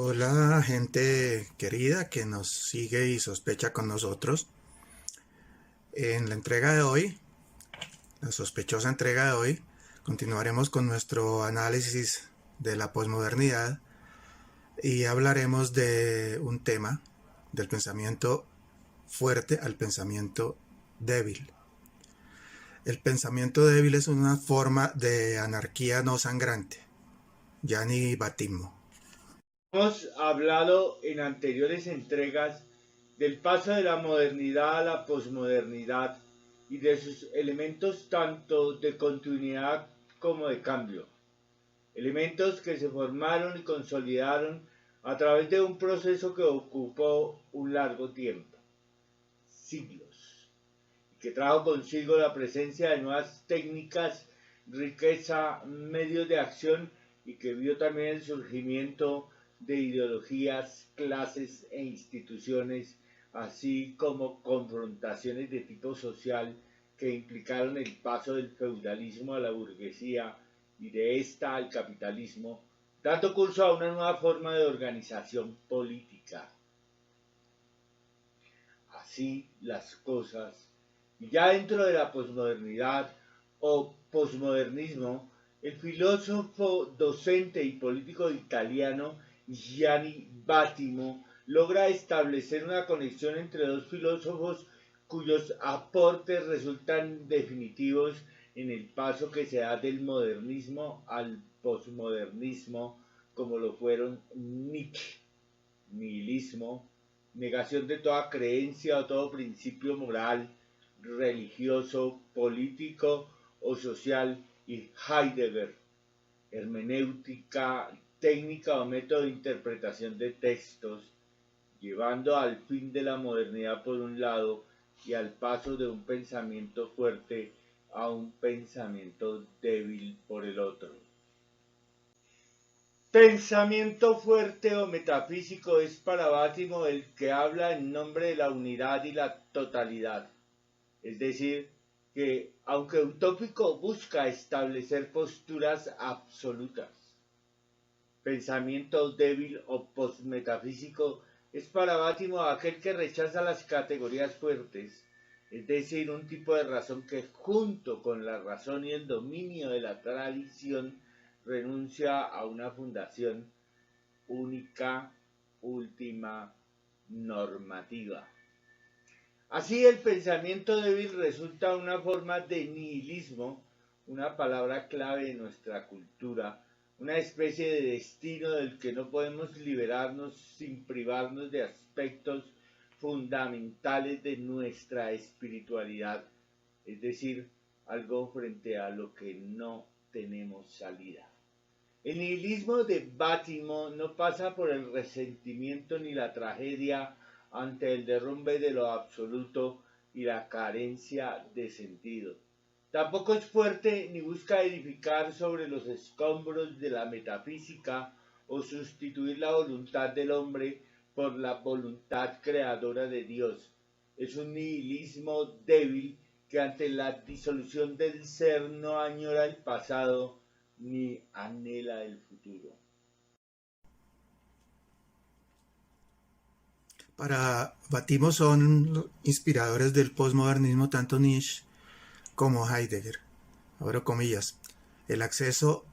Hola, gente querida que nos sigue y sospecha con nosotros. En la entrega de hoy, la sospechosa entrega de hoy, continuaremos con nuestro análisis de la posmodernidad y hablaremos de un tema, del pensamiento fuerte al pensamiento débil. El pensamiento débil es una forma de anarquía no sangrante. Gianni Battimo. Hemos hablado en anteriores entregas del paso de la modernidad a la posmodernidad y de sus elementos tanto de continuidad como de cambio. Elementos que se formaron y consolidaron a través de un proceso que ocupó un largo tiempo, siglos, y que trajo consigo la presencia de nuevas técnicas, riqueza, medios de acción y que vio también el surgimiento de ideologías, clases e instituciones, así como confrontaciones de tipo social que implicaron el paso del feudalismo a la burguesía y de esta al capitalismo, dando curso a una nueva forma de organización política. Así las cosas. Y ya dentro de la posmodernidad o posmodernismo, el filósofo, docente y político italiano Gianni Battimo logra establecer una conexión entre dos filósofos cuyos aportes resultan definitivos en el paso que se da del modernismo al posmodernismo, como lo fueron Nietzsche, nihilismo, negación de toda creencia o todo principio moral, religioso, político o social, y Heidegger, hermenéutica, técnica o método de interpretación de textos, llevando al fin de la modernidad por un lado y al paso de un pensamiento fuerte a un pensamiento débil por el otro. Pensamiento fuerte o metafísico es para Bátimo el que habla en nombre de la unidad y la totalidad. Es decir, que aunque utópico busca establecer posturas absolutas. Pensamiento débil o postmetafísico es para Bátimo aquel que rechaza las categorías fuertes, es decir, un tipo de razón que junto con la razón y el dominio de la tradición renuncia a una fundación única, última, normativa. Así el pensamiento débil resulta una forma de nihilismo, una palabra clave de nuestra cultura, una especie de destino del que no podemos liberarnos sin privarnos de aspectos fundamentales de nuestra espiritualidad, es decir, algo frente a lo que no tenemos salida. El nihilismo de Bátimo no pasa por el resentimiento ni la tragedia ante el derrumbe de lo absoluto y la carencia de sentido. Tampoco es fuerte ni busca edificar sobre los escombros de la metafísica o sustituir la voluntad del hombre por la voluntad creadora de Dios. Es un nihilismo débil que ante la disolución del ser no añora el pasado ni anhela el futuro. Para Battimo son inspiradores del posmodernismo tanto Nietzsche como Heidegger. Abro comillas. El acceso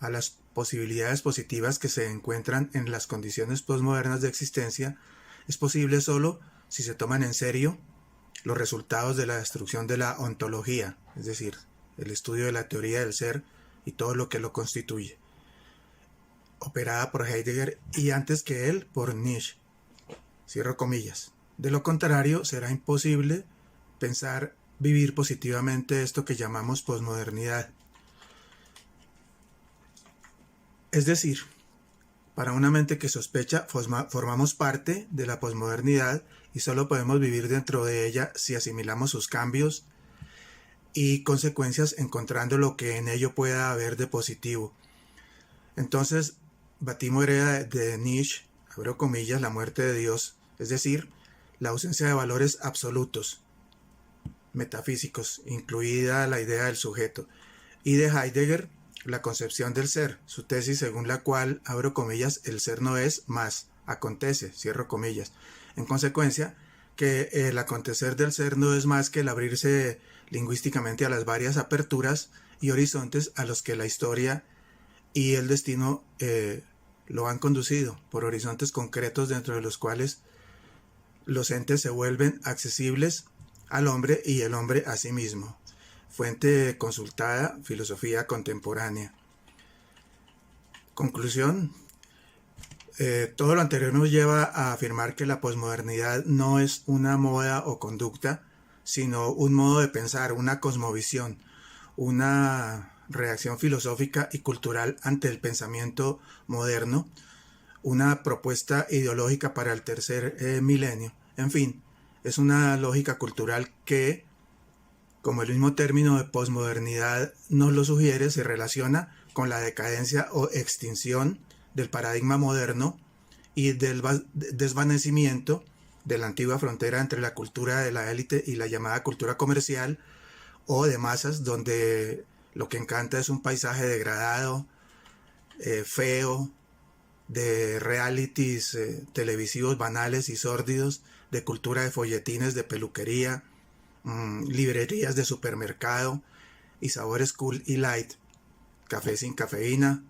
a las posibilidades positivas que se encuentran en las condiciones posmodernas de existencia es posible solo si se toman en serio los resultados de la destrucción de la ontología, es decir, el estudio de la teoría del ser y todo lo que lo constituye, operada por Heidegger y antes que él por Nietzsche. Cierro comillas. De lo contrario, será imposible pensar vivir positivamente esto que llamamos posmodernidad. Es decir, para una mente que sospecha, formamos parte de la posmodernidad y solo podemos vivir dentro de ella si asimilamos sus cambios y consecuencias encontrando lo que en ello pueda haber de positivo. Entonces, Battimo hereda de Nietzsche, abro comillas, la muerte de Dios, es decir, la ausencia de valores absolutos, metafísicos, incluida la idea del sujeto, y de Heidegger, la concepción del ser, su tesis según la cual, abro comillas, el ser no es más, acontece, cierro comillas. En consecuencia, que el acontecer del ser no es más que el abrirse lingüísticamente a las varias aperturas y horizontes a los que la historia y el destino lo han conducido, por horizontes concretos dentro de los cuales los entes se vuelven accesibles al hombre y el hombre a sí mismo. Fuente consultada, Filosofía Contemporánea. Conclusión. Todo lo anterior nos lleva a afirmar que la posmodernidad no es una moda o conducta, sino un modo de pensar, una cosmovisión, una reacción filosófica y cultural ante el pensamiento moderno, una propuesta ideológica para el tercer milenio. En fin, es una lógica cultural que, como el mismo término de posmodernidad nos lo sugiere, se relaciona con la decadencia o extinción del paradigma moderno y del desvanecimiento de la antigua frontera entre la cultura de la élite y la llamada cultura comercial o de masas, donde lo que encanta es un paisaje degradado, feo, de realities televisivos banales y sórdidos, de cultura de folletines de peluquería, librerías de supermercado y sabores cool y light, café sin cafeína,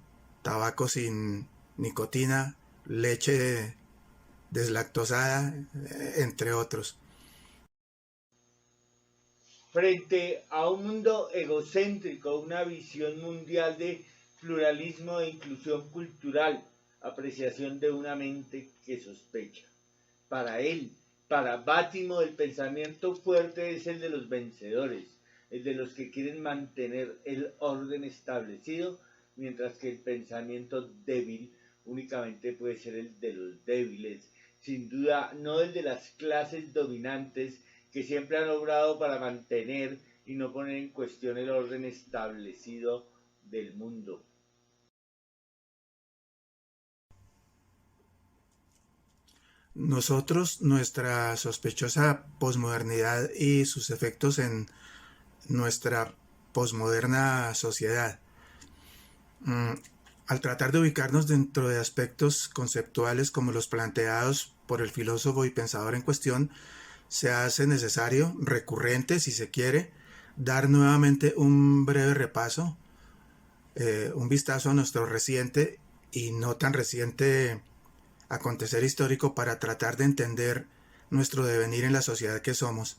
tabaco sin nicotina, leche deslactosada, entre otros. Frente a un mundo egocéntrico, una visión mundial de pluralismo e inclusión cultural, apreciación de una mente que sospecha. Para él, para Bátimo, el pensamiento fuerte es el de los vencedores, el de los que quieren mantener el orden establecido, mientras que el pensamiento débil únicamente puede ser el de los débiles, sin duda no el de las clases dominantes que siempre han obrado para mantener y no poner en cuestión el orden establecido del mundo. Nosotros, nuestra sospechosa posmodernidad y sus efectos en nuestra posmoderna sociedad. Al tratar de ubicarnos dentro de aspectos conceptuales como los planteados por el filósofo y pensador en cuestión, se hace necesario, recurrente si se quiere, dar nuevamente un breve repaso, un vistazo a nuestro reciente y no tan reciente acontecer histórico para tratar de entender nuestro devenir en la sociedad que somos.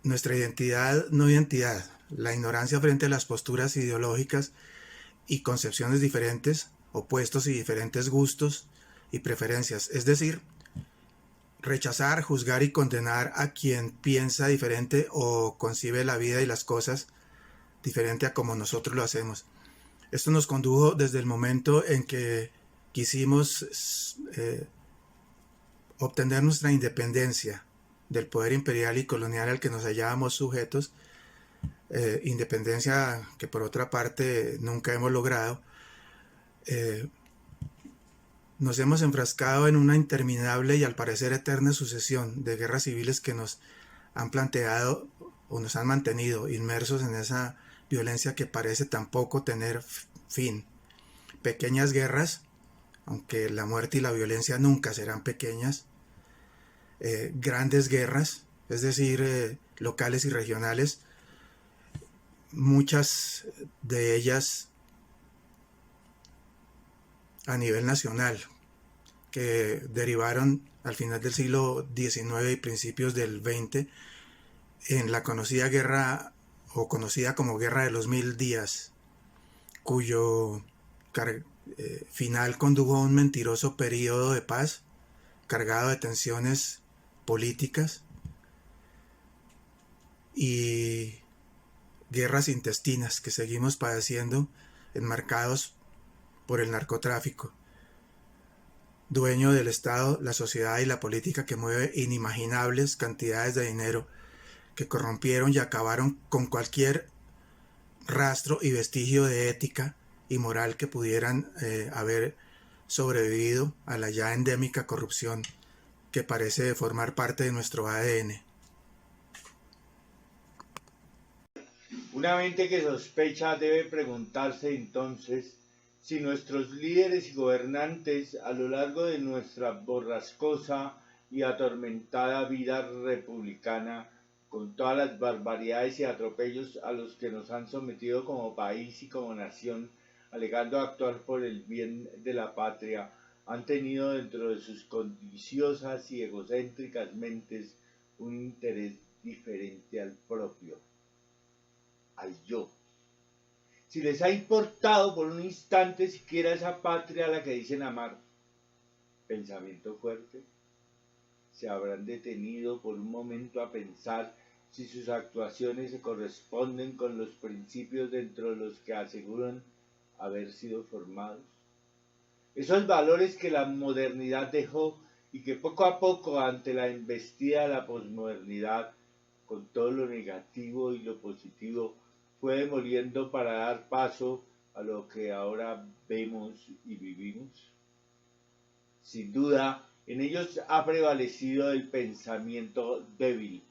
Nuestra identidad, no identidad, la ignorancia frente a las posturas ideológicas y concepciones diferentes, opuestos y diferentes gustos y preferencias, es decir, rechazar, juzgar y condenar a quien piensa diferente o concibe la vida y las cosas diferente a como nosotros lo hacemos. Esto nos condujo desde el momento en que quisimos obtener nuestra independencia del poder imperial y colonial al que nos hallábamos sujetos, independencia que por otra parte nunca hemos logrado. Nos hemos enfrascado en una interminable y al parecer eterna sucesión de guerras civiles que nos han planteado o nos han mantenido inmersos en esa violencia que parece tampoco tener fin. Pequeñas guerras, aunque la muerte y la violencia nunca serán pequeñas. Grandes guerras, es decir, locales y regionales, muchas de ellas a nivel nacional, que derivaron al final del siglo XIX y principios del XX en la conocida guerra, o conocida como Guerra de los 1000 días, cuyo final condujo a un mentiroso periodo de paz cargado de tensiones políticas y guerras intestinas que seguimos padeciendo, enmarcados por el narcotráfico, dueño del Estado, la sociedad y la política, que mueve inimaginables cantidades de dinero, que corrompieron y acabaron con cualquier rastro y vestigio de ética y moral que pudieran haber sobrevivido a la ya endémica corrupción que parece formar parte de nuestro ADN. Una mente que sospecha debe preguntarse entonces si nuestros líderes y gobernantes a lo largo de nuestra borrascosa y atormentada vida republicana, con todas las barbaridades y atropellos a los que nos han sometido como país y como nación, alegando actuar por el bien de la patria, han tenido dentro de sus codiciosas y egocéntricas mentes un interés diferente al propio, al yo. Si les ha importado por un instante siquiera esa patria a la que dicen amar, pensamiento fuerte, se habrán detenido por un momento a pensar si sus actuaciones se corresponden con los principios dentro de los que aseguran haber sido formados. Esos valores que la modernidad dejó y que poco a poco ante la embestida de la posmodernidad, con todo lo negativo y lo positivo, fue demoliendo para dar paso a lo que ahora vemos y vivimos. Sin duda, en ellos ha prevalecido el pensamiento débil.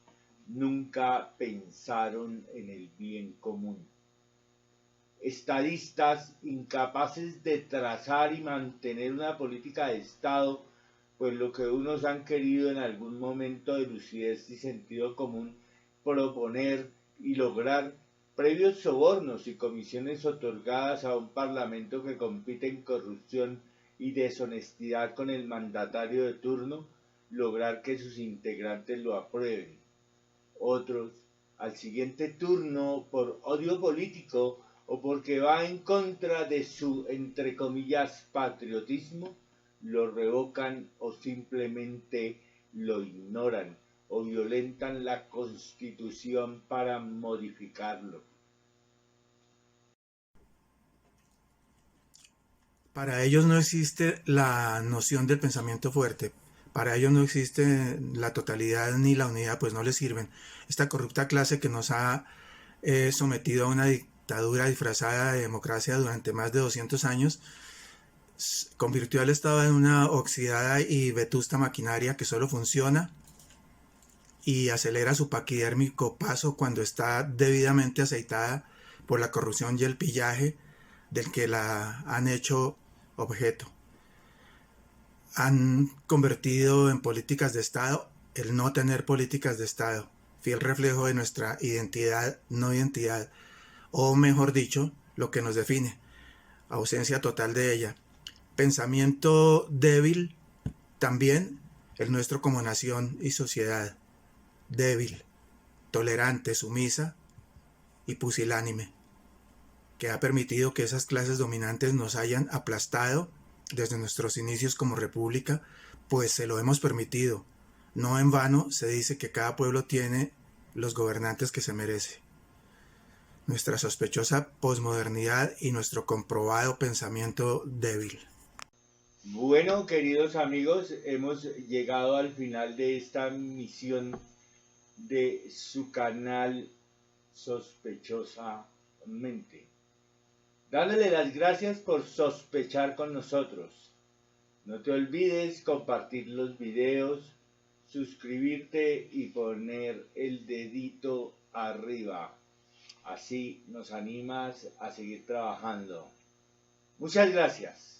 Nunca pensaron en el bien común. Estadistas incapaces de trazar y mantener una política de Estado, pues lo que unos han querido en algún momento de lucidez y sentido común proponer y lograr, previos sobornos y comisiones otorgadas a un parlamento que compite en corrupción y deshonestidad con el mandatario de turno, lograr que sus integrantes lo aprueben. Otros, al siguiente turno, por odio político o porque va en contra de su, entre comillas, patriotismo, lo revocan o simplemente lo ignoran o violentan la Constitución para modificarlo. Para ellos no existe la noción del pensamiento fuerte. Para ellos no existe la totalidad ni la unidad, pues no les sirven. Esta corrupta clase que nos ha sometido a una dictadura disfrazada de democracia durante más de 200 años, convirtió al Estado en una oxidada y vetusta maquinaria que solo funciona y acelera su paquidérmico paso cuando está debidamente aceitada por la corrupción y el pillaje del que la han hecho objeto. Han convertido en políticas de Estado el no tener políticas de Estado, fiel reflejo de nuestra identidad, no identidad, o mejor dicho, lo que nos define, ausencia total de ella. Pensamiento débil también el nuestro como nación y sociedad, débil, tolerante, sumisa y pusilánime, que ha permitido que esas clases dominantes nos hayan aplastado desde nuestros inicios como república, pues se lo hemos permitido. No en vano se dice que cada pueblo tiene los gobernantes que se merece. Nuestra sospechosa posmodernidad y nuestro comprobado pensamiento débil. Bueno, queridos amigos, hemos llegado al final de esta misión de su canal Sospechosamente. Dándole las gracias por sospechar con nosotros. No te olvides compartir los videos, suscribirte y poner el dedito arriba. Así nos animas a seguir trabajando. Muchas gracias.